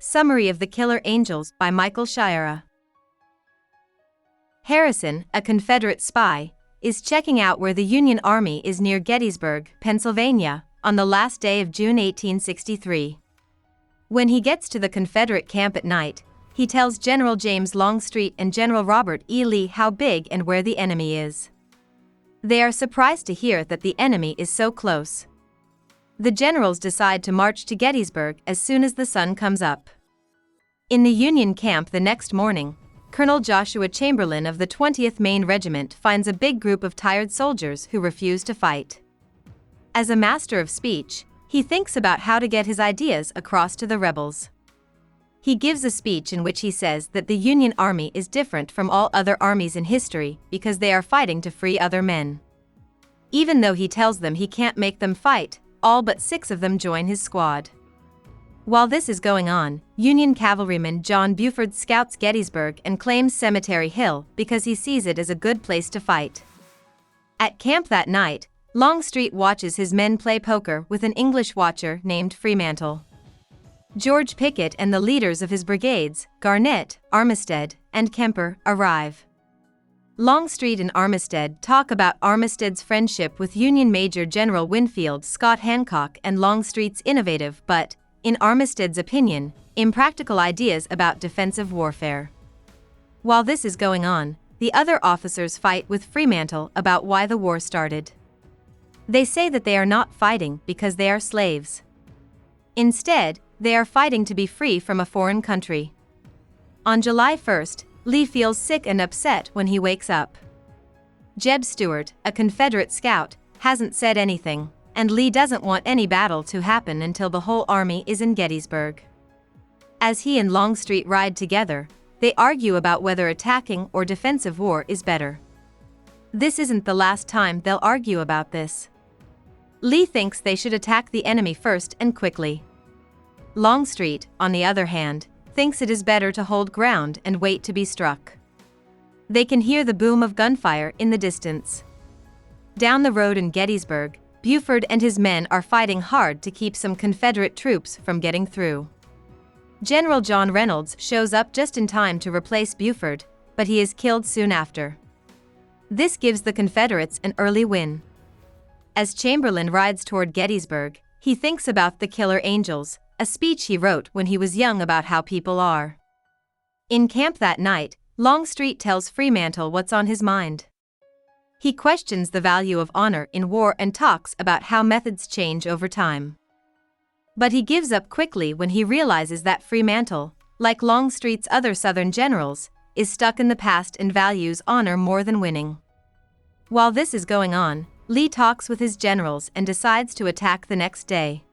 Summary of the Killer Angels by Michael Shaara. Harrison, a Confederate spy, is checking out where the Union Army is near Gettysburg, Pennsylvania, on the last day of June 1863. When he gets to the Confederate camp at night, he tells General James Longstreet and General Robert E. Lee how big and where the enemy is. They are surprised to hear that the enemy is so close. The generals decide to march to Gettysburg as soon as the sun comes up. In the Union camp the next morning, Colonel Joshua Chamberlain of the 20th Maine Regiment finds a big group of tired soldiers who refuse to fight. As a master of speech, he thinks about how to get his ideas across to the rebels. He gives a speech in which he says that the Union Army is different from all other armies in history because they are fighting to free other men. Even though he tells them he can't make them fight, all but 6 of them join his squad. While this is going on, Union cavalryman John Buford scouts Gettysburg and claims Cemetery Hill because he sees it as a good place to fight. At camp that night, Longstreet watches his men play poker with an English watcher named Fremantle. George Pickett and the leaders of his brigades, Garnett, Armistead, and Kemper, arrive. Longstreet and Armistead talk about Armistead's friendship with Union Major General Winfield Scott Hancock and Longstreet's innovative but, in Armistead's opinion, impractical ideas about defensive warfare. While this is going on, the other officers fight with Fremantle about why the war started. They say that they are not fighting because they are slaves. Instead, they are fighting to be free from a foreign country. On July 1st, Lee feels sick and upset when he wakes up. Jeb Stuart, a Confederate scout, hasn't said anything, and Lee doesn't want any battle to happen until the whole army is in Gettysburg. As he and Longstreet ride together, they argue about whether attacking or defensive war is better. This isn't the last time they'll argue about this. Lee thinks they should attack the enemy first and quickly. Longstreet, on the other hand, thinks it is better to hold ground and wait to be struck. They can hear the boom of gunfire in the distance. Down the road in Gettysburg, Buford and his men are fighting hard to keep some Confederate troops from getting through. General John Reynolds shows up just in time to replace Buford, but he is killed soon after. This gives the Confederates an early win. As Chamberlain rides toward Gettysburg, he thinks about the Killer Angels, a speech he wrote when he was young about how people are. In camp that night, Longstreet tells Fremantle what's on his mind. He questions the value of honor in war and talks about how methods change over time. But he gives up quickly when he realizes that Fremantle, like Longstreet's other Southern generals, is stuck in the past and values honor more than winning. While this is going on, Lee talks with his generals and decides to attack the next day.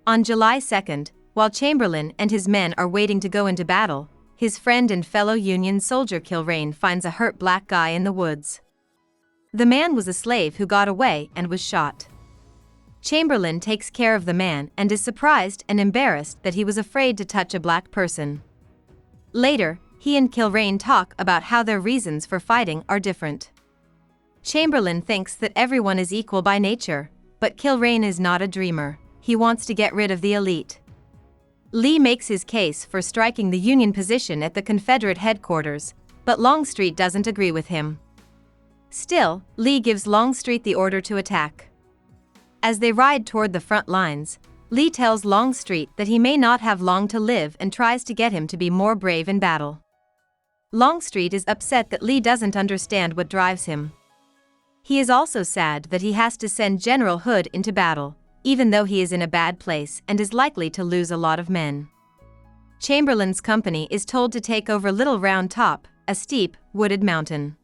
On July 2nd, while Chamberlain and his men are waiting to go into battle, his friend and fellow Union soldier Kilrain finds a hurt black guy in the woods. The man was a slave who got away and was shot. Chamberlain takes care of the man and is surprised and embarrassed that he was afraid to touch a black person. Later, he and Kilrain talk about how their reasons for fighting are different. Chamberlain thinks that everyone is equal by nature, but Kilrain is not a dreamer. He wants to get rid of the elite. Lee makes his case for striking the Union position at the Confederate headquarters, but Longstreet doesn't agree with him. Still, Lee gives Longstreet the order to attack. As they ride toward the front lines, Lee tells Longstreet that he may not have long to live and tries to get him to be more brave in battle. Longstreet is upset that Lee doesn't understand what drives him. He is also sad that he has to send General Hood into battle, even though he is in a bad place and is likely to lose a lot of men. Chamberlain's company is told to take over Little Round Top, a steep, wooded mountain.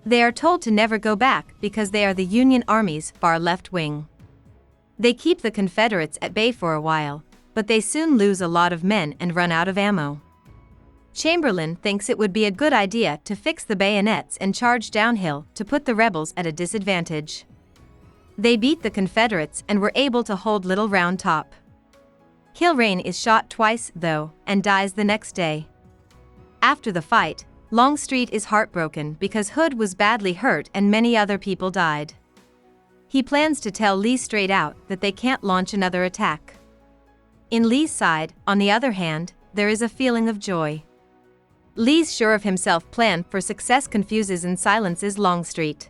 They are told to never go back because they are the Union Army's far left wing. They keep the Confederates at bay for a while, but they soon lose a lot of men and run out of ammo. Chamberlain thinks it would be a good idea to fix the bayonets and charge downhill to put the rebels at a disadvantage. They beat the Confederates and were able to hold Little Round Top. Kilrain is shot twice, though, and dies the next day. After the fight, Longstreet is heartbroken because Hood was badly hurt and many other people died. He plans to tell Lee straight out that they can't launch another attack. In Lee's side, on the other hand, there is a feeling of joy. Lee's sure of himself plan for success confuses and silences Longstreet.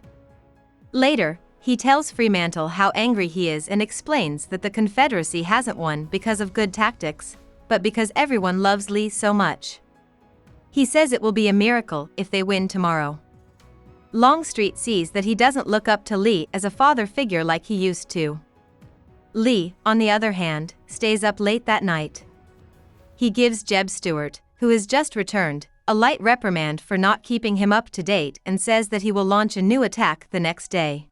Later, he tells Fremantle how angry he is and explains that the Confederacy hasn't won because of good tactics, but because everyone loves Lee so much. He says it will be a miracle if they win tomorrow. Longstreet sees that he doesn't look up to Lee as a father figure like he used to. Lee, on the other hand, stays up late that night. He gives Jeb Stuart, who has just returned, a light reprimand for not keeping him up to date and says that he will launch a new attack the next day.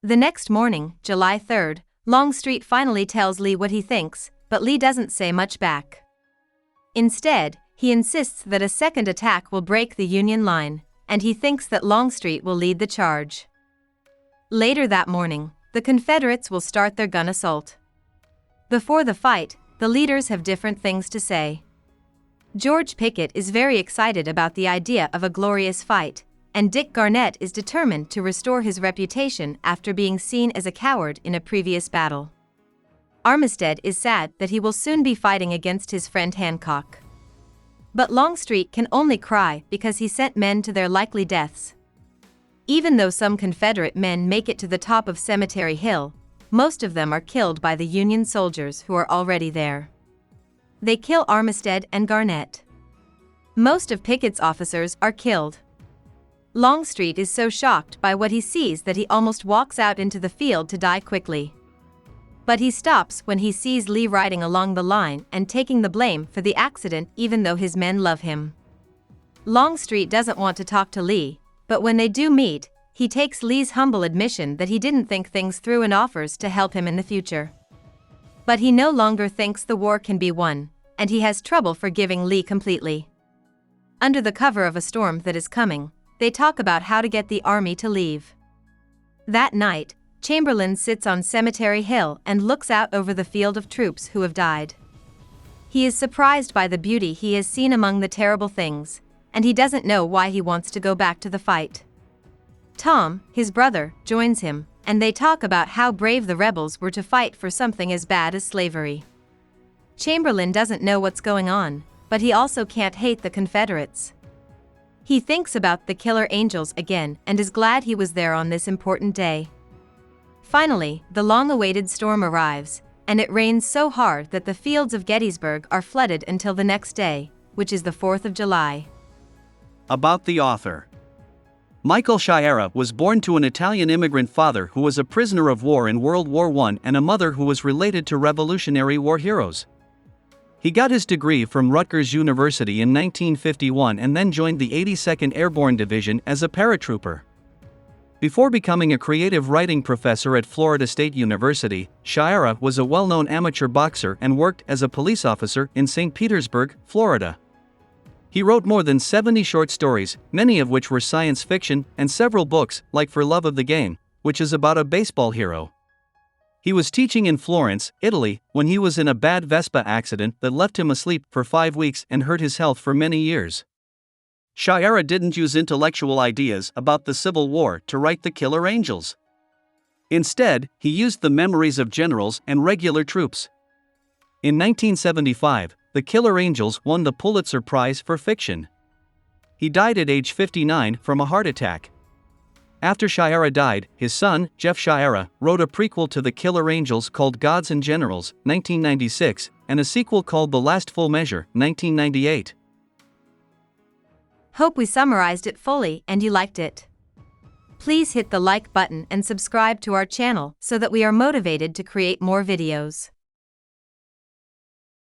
The next morning, July 3rd, Longstreet finally tells Lee what he thinks, but Lee doesn't say much back. Instead, he insists that a second attack will break the Union line, and he thinks that Longstreet will lead the charge. Later that morning, the Confederates will start their gun assault. Before the fight, the leaders have different things to say. George Pickett is very excited about the idea of a glorious fight, and Dick Garnett is determined to restore his reputation after being seen as a coward in a previous battle. Armistead is sad that he will soon be fighting against his friend Hancock. But Longstreet can only cry because he sent men to their likely deaths. Even though some Confederate men make it to the top of Cemetery Hill, most of them are killed by the Union soldiers who are already there. They kill Armistead and Garnett. Most of Pickett's officers are killed. Longstreet is so shocked by what he sees that he almost walks out into the field to die quickly. But he stops when he sees Lee riding along the line and taking the blame for the accident even though his men love him. Longstreet doesn't want to talk to Lee, but when they do meet, he takes Lee's humble admission that he didn't think things through and offers to help him in the future. But he no longer thinks the war can be won, and he has trouble forgiving Lee completely. Under the cover of a storm that is coming, they talk about how to get the army to leave. That night, Chamberlain sits on Cemetery Hill and looks out over the field of troops who have died. He is surprised by the beauty he has seen among the terrible things, and he doesn't know why he wants to go back to the fight. Tom, his brother, joins him, and they talk about how brave the rebels were to fight for something as bad as slavery. Chamberlain doesn't know what's going on, but he also can't hate the Confederates. He thinks about the killer angels again and is glad he was there on this important day. Finally, the long-awaited storm arrives, and it rains so hard that the fields of Gettysburg are flooded until the next day, which is the 4th of July. About the author. Michael Shaara was born to an Italian immigrant father who was a prisoner of war in World War I and a mother who was related to Revolutionary War heroes. He got his degree from Rutgers University in 1951 and then joined the 82nd Airborne Division as a paratrooper. Before becoming a creative writing professor at Florida State University, Shaara was a well-known amateur boxer and worked as a police officer in St. Petersburg, Florida. He wrote more than 70 short stories, many of which were science fiction, and several books, like For Love of the Game, which is about a baseball hero. He was teaching in Florence, Italy, when he was in a bad Vespa accident that left him asleep for 5 weeks and hurt his health for many years. Shaara didn't use intellectual ideas about the Civil War to write The Killer Angels. Instead, he used the memories of generals and regular troops. In 1975, The Killer Angels won the Pulitzer Prize for fiction. He died at age 59 from a heart attack. After Shaara died, his son, Jeff Shaara, wrote a prequel to The Killer Angels called Gods and Generals, 1996, and a sequel called The Last Full Measure, 1998. Hope we summarized it fully and you liked it. Please hit the like button and subscribe to our channel so that we are motivated to create more videos.